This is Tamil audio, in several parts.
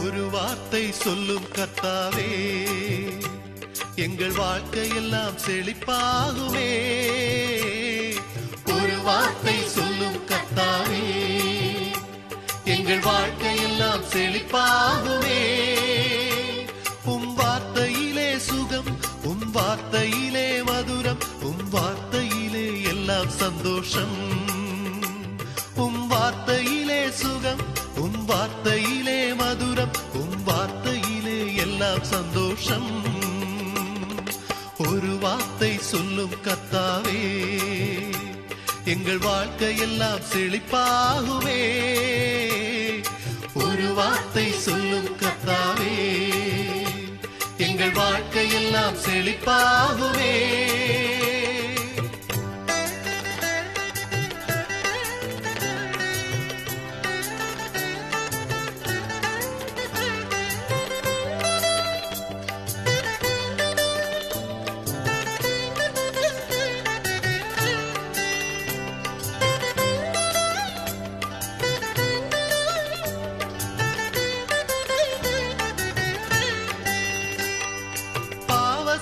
ஒரு வார்த்தை சொல்லும் கர்த்தாவே, எங்கள் வாழ்க்கையெல்லாம் செழிப்பாகுமே. ஒரு வார்த்தை சொல்லும் கர்த்தாவே, எங்கள் வாழ்க்கையெல்லாம் செழிப்பாகுமே. உம் வார்த்தையிலே சுகம், உம் வார்த்தையிலே மதுரம், உம் வார்த்தையிலே எல்லாம் சந்தோஷம். உம் வார்த்தையிலே சுகம், உம் வார்த்தையிலே மதுரம், உம் வார்த்தையிலே எல்லாம் சந்தோஷம். ஒரு வார்த்தை சொல்லும் கர்த்தாவே, எங்கள் வாழ்க்கையெல்லாம் செழிப்பாகுமே. ஒரு வார்த்தை சொல்லும் கர்த்தாவே, எங்கள் வாழ்க்கையெல்லாம் செழிப்பாகுமே.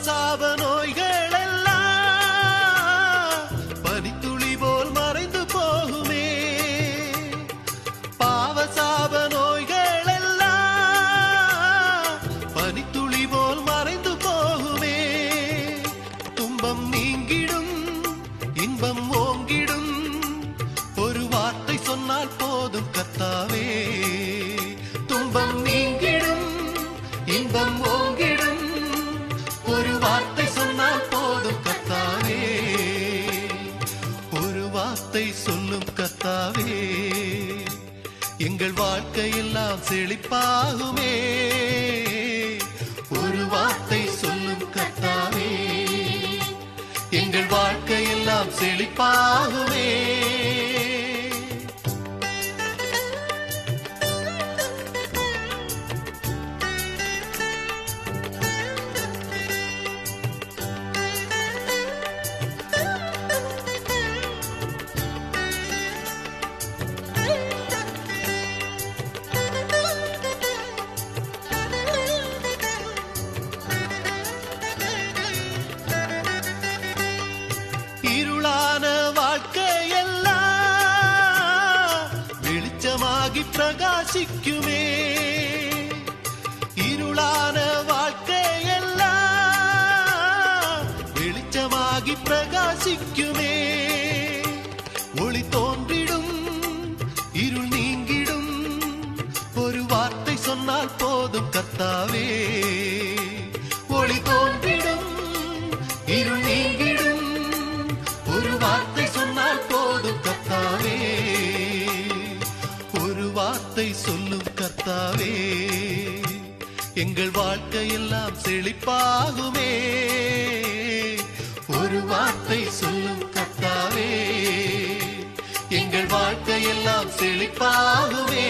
சாப நோய்கள் எல்லாம் பனித்துளி போல் மறைந்து போகுமே. பாவ சாப நோய்கள் எல்லாம் பனித்துளி போல் மறைந்து போகுமே. துன்பம் நீங்கிடும், இன்பம் ஓங்கிடும், ஒரு வார்த்தை சொன்னால் போதும் கர்த்தாவே. துன்பம் நீங்கிடும், இன்பம் ஓங்கிடும், ஒரு வார்த்தை சொன்னால் போதும் கர்த்தாவே. ஒரு வார்த்தை சொல்லும் கர்த்தாவே, எங்கள் வாழ்க்கையெல்லாம் செழிப்பாகுமே. ஒரு வார்த்தை சொல்லும் கர்த்தாவே, எங்கள் வாழ்க்கையெல்லாம் செழிப்பாகுமே. இருளான வாழ்க்கையெல்லாம் வெளிச்சமாகி பிரகாசிக்குமே. இருளான வாழ்க்கையெல்லாம் வெளிச்சமாகி பிரகாசிக்குமே. ஒளி தோன்றிடும், இருள் நீங்கிடும், ஒரு வார்த்தை சொன்னால் போதும் கர்த்தாவே. ஒளி தோன்றிடும், இருள் நீங்கிடும், ஒரு வார்த்தை சொன்னால் போதும் கர்த்தாவே. ஒரு வார்த்தை சொல்லும் கர்த்தாவே, எங்கள் வாழ்க்கையெல்லாம் செழிப்பாகுமே. ஒரு வார்த்தை சொல்லும் கர்த்தாவே, எங்கள் வாழ்க்கையெல்லாம் செழிப்பாகுமே.